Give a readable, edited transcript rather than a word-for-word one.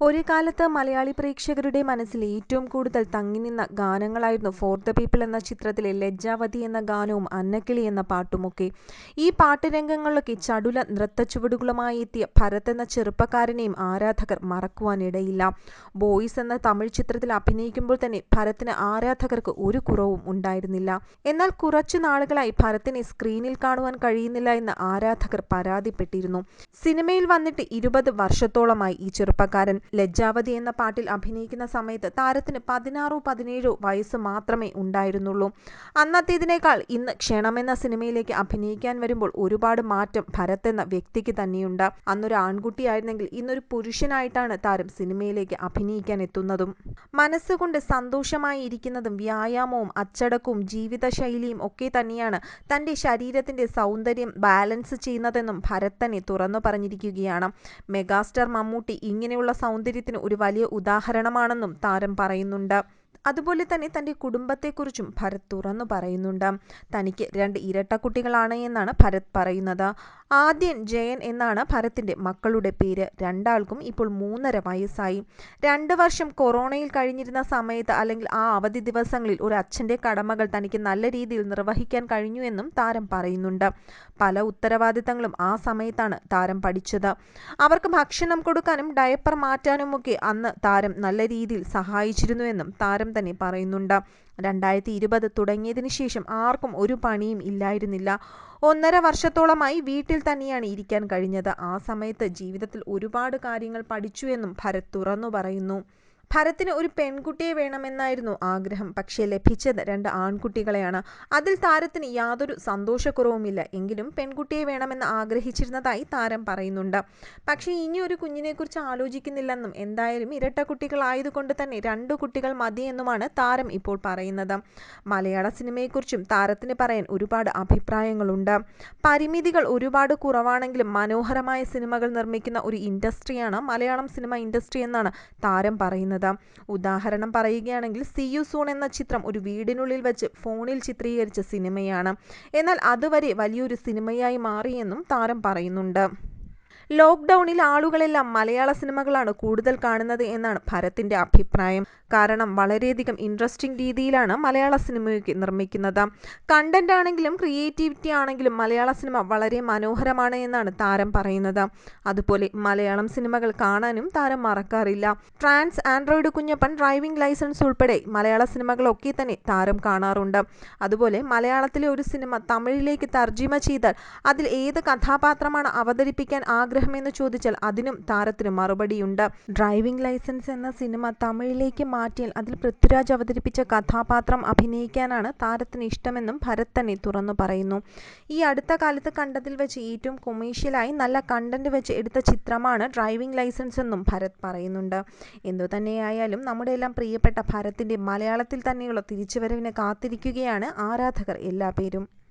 ഒരു കാലത്ത് മലയാളി പ്രേക്ഷകരുടെ മനസ്സിൽ ഏറ്റവും കൂടുതൽ തങ്ങിനിന്ന ഗാനങ്ങളായിരുന്നു ഫോർ ദ പീപ്പിൾ എന്ന ചിത്രത്തിലെ ലജ്ജാവതി എന്ന ഗാനവും അന്നക്കിളി എന്ന പാട്ടുമൊക്കെ. ഈ പാട്ടുരംഗങ്ങളിലൊക്കെ ചടുല നൃത്തച്ചുവടുകളുമായി എത്തിയ ഭരത് എന്ന ചെറുപ്പക്കാരനെയും ആരാധകർ മറക്കുവാനിടയില്ല. ബോയ്സ് എന്ന തമിഴ് ചിത്രത്തിൽ അഭിനയിക്കുമ്പോൾ തന്നെ ഭരത്തിന് ആരാധകർക്ക് ഒരു കുറവും ഉണ്ടായിരുന്നില്ല. എന്നാൽ കുറച്ചു നാളുകളായി ഭരത്തിനെ സ്ക്രീനിൽ കാണുവാൻ കഴിയുന്നില്ല എന്ന് ആരാധകർ പരാതിപ്പെട്ടിരുന്നു. സിനിമയിൽ വന്നിട്ട് 20 വർഷത്തോളമായി ഈ ചെറുപ്പക്കാരൻ. ലജ്ജാവതി എന്ന പാട്ടിൽ അഭിനയിക്കുന്ന സമയത്ത് താരത്തിന് 16-17 വയസ്സ് മാത്രമേ ഉണ്ടായിരുന്നുള്ളൂ. അന്നത്തേതിനേക്കാൾ ഇന്ന് ക്ഷണമെന്ന സിനിമയിലേക്ക് അഭിനയിക്കാൻ വരുമ്പോൾ ഒരുപാട് മാറ്റം ഭരത് എന്ന വ്യക്തിക്ക് തന്നെയുണ്ട്. അന്നൊരു ആൺകുട്ടിയായിരുന്നെങ്കിൽ ഇന്നൊരു പുരുഷനായിട്ടാണ് താരം സിനിമയിലേക്ക് അഭിനയിക്കാൻ എത്തുന്നതും. മനസ്സുകൊണ്ട് സന്തോഷമായി ഇരിക്കുന്നതും വ്യായാമവും അച്ചടക്കവും ജീവിതശൈലിയും ഒക്കെ തന്നെയാണ് തൻ്റെ ശരീരത്തിൻ്റെ സൗന്ദര്യം ബാലൻസ് ചെയ്യുന്നതെന്നും ഭരത് തന്നെ തുറന്നു പറഞ്ഞിരിക്കുകയാണ്. മെഗാസ്റ്റാർ മമ്മൂട്ടി ഇങ്ങനെയുള്ള സൗന്ദര്യത്തിന് ഒരു വലിയ ഉദാഹരണമാണെന്നും താരം പറയുന്നുണ്ട്. അതുപോലെ തന്നെ തൻ്റെ കുടുംബത്തെക്കുറിച്ചും ഭരത് തുറന്നു പറയുന്നുണ്ട്. തനിക്ക് 2 ഇരട്ടക്കുട്ടികളാണ് എന്നാണ് ഭരത് പറയുന്നത്. ആദ്യൻ, ജയൻ എന്നാണ് ഭരത്തിൻ്റെ മക്കളുടെ പേര്. രണ്ടാൾക്കും ഇപ്പോൾ 3.5 വയസ്സായി. 2 വർഷം കൊറോണയിൽ കഴിഞ്ഞിരുന്ന സമയത്ത് അല്ലെങ്കിൽ ആ അവധി ദിവസങ്ങളിൽ ഒരു അച്ഛൻ്റെ കടമകൾ തനിക്ക് നല്ല രീതിയിൽ നിർവഹിക്കാൻ കഴിഞ്ഞു എന്നും താരം പറയുന്നുണ്ട്. പല ഉത്തരവാദിത്തങ്ങളും ആ സമയത്താണ് താരം പഠിച്ചത്. അവർക്ക് ഭക്ഷണം കൊടുക്കാനും ഡയപ്പർ മാറ്റാനുമൊക്കെ അന്ന് താരം നല്ല രീതിയിൽ സഹായിച്ചിരുന്നുവെന്നും താരം തന്നെ പറയുന്നുണ്ട്. 2020 തുടങ്ങിയതിന് ശേഷം ആർക്കും ഒരു പണിയും ഇല്ലായിരുന്നില്ല. 1.5 വർഷത്തോളമായി വീട്ടിൽ തന്നെയാണ് ഇരിക്കാൻ കഴിഞ്ഞത്. ആ സമയത്ത് ജീവിതത്തിൽ ഒരുപാട് കാര്യങ്ങൾ പഠിച്ചു എന്നും ഭരത് തുറന്നു പറയുന്നു. ഭരത്തിന് ഒരു പെൺകുട്ടിയെ വേണമെന്നായിരുന്നു ആഗ്രഹം. പക്ഷേ ലഭിച്ചത് 2 ആൺകുട്ടികളെയാണ്. അതിൽ താരത്തിന് യാതൊരു സന്തോഷക്കുറവുമില്ല. എങ്കിലും പെൺകുട്ടിയെ വേണമെന്ന് ആഗ്രഹിച്ചിരുന്നതായി താരം പറയുന്നുണ്ട്. പക്ഷേ ഇനിയൊരു കുഞ്ഞിനെക്കുറിച്ച് ആലോചിക്കുന്നില്ലെന്നും എന്തായാലും ഇരട്ടക്കുട്ടികളായതുകൊണ്ട് തന്നെ 2 കുട്ടികൾ മതിയെന്നുമാണ് താരം ഇപ്പോൾ പറയുന്നത്. മലയാള സിനിമയെക്കുറിച്ചും താരത്തിന് പറയാൻ ഒരുപാട് അഭിപ്രായങ്ങളുണ്ട്. പരിമിതികൾ ഒരുപാട് കുറവാണെങ്കിലും മനോഹരമായ സിനിമകൾ നിർമ്മിക്കുന്ന ഒരു ഇൻഡസ്ട്രിയാണ് മലയാളം സിനിമ ഇൻഡസ്ട്രി എന്നാണ് താരം പറയുന്നത്. ഉദാഹരണം പറയുകയാണെങ്കിൽ സീ യു സൂൺ എന്ന ചിത്രം ഒരു വീടിനുള്ളിൽ വെച്ച് ഫോണിൽ ചിത്രീകരിച്ച സിനിമയാണ്. എന്നാൽ അതുവരെ വലിയൊരു സിനിമയായി മാറിയെന്നും താരം പറയുന്നുണ്ട്. ലോക്ക്ഡൗണിൽ ആളുകളെല്ലാം മലയാള സിനിമകളാണ് കൂടുതൽ കാണുന്നത് എന്നാണ് ഭരത്തിൻ്റെ അഭിപ്രായം. കാരണം വളരെയധികം ഇൻട്രസ്റ്റിംഗ് രീതിയിലാണ് മലയാള സിനിമയൊക്കെ നിർമ്മിക്കുന്നത്. കണ്ടന്റ് ആണെങ്കിലും ക്രിയേറ്റിവിറ്റി ആണെങ്കിലും മലയാള സിനിമ വളരെ മനോഹരമാണ് എന്നാണ് താരം പറയുന്നത്. അതുപോലെ മലയാളം സിനിമകൾ കാണാനും താരം മറക്കാറില്ല. Trance, Android Kunjappan, Driving Licence ഉൾപ്പെടെ മലയാള സിനിമകളൊക്കെ തന്നെ താരം കാണാറുണ്ട്. അതുപോലെ മലയാളത്തിലെ ഒരു സിനിമ തമിഴിലേക്ക് തർജിമ ചെയ്താൽ അതിൽ ഏത് കഥാപാത്രമാണ് അവതരിപ്പിക്കാൻ ആഗ്രഹമെന്ന് ചോദിച്ചാൽ അതിനും താരത്തിന് മറുപടിയുണ്ട്. ഡ്രൈവിംഗ് ലൈസൻസ് എന്ന സിനിമ തമിഴിലേക്ക് മാറ്റിയാൽ അതിൽ പൃഥ്വിരാജ് അവതരിപ്പിച്ച കഥാപാത്രം അഭിനയിക്കാനാണ് താരത്തിന് ഇഷ്ടമെന്നും ഭരത് തന്നെ തുറന്നു പറയുന്നു. ഈ അടുത്ത കാലത്ത് കണ്ടതിൽ വെച്ച് ഏറ്റവും കൊമേഴ്ഷ്യലായി നല്ല കണ്ടന്റ് വെച്ച് എടുത്ത ചിത്രമാണ് ഡ്രൈവിംഗ് ലൈസൻസ് എന്നും ഭരത് പറയുന്നുണ്ട്. എന്തുതന്നെയായാലും നമ്മുടെ എല്ലാം പ്രിയപ്പെട്ട ഭരത്തിൻ്റെ മലയാളത്തിൽ തന്നെയുള്ള തിരിച്ചുവരവിന് കാത്തിരിക്കുകയാണ് ആരാധകർ എല്ലാ പേരും.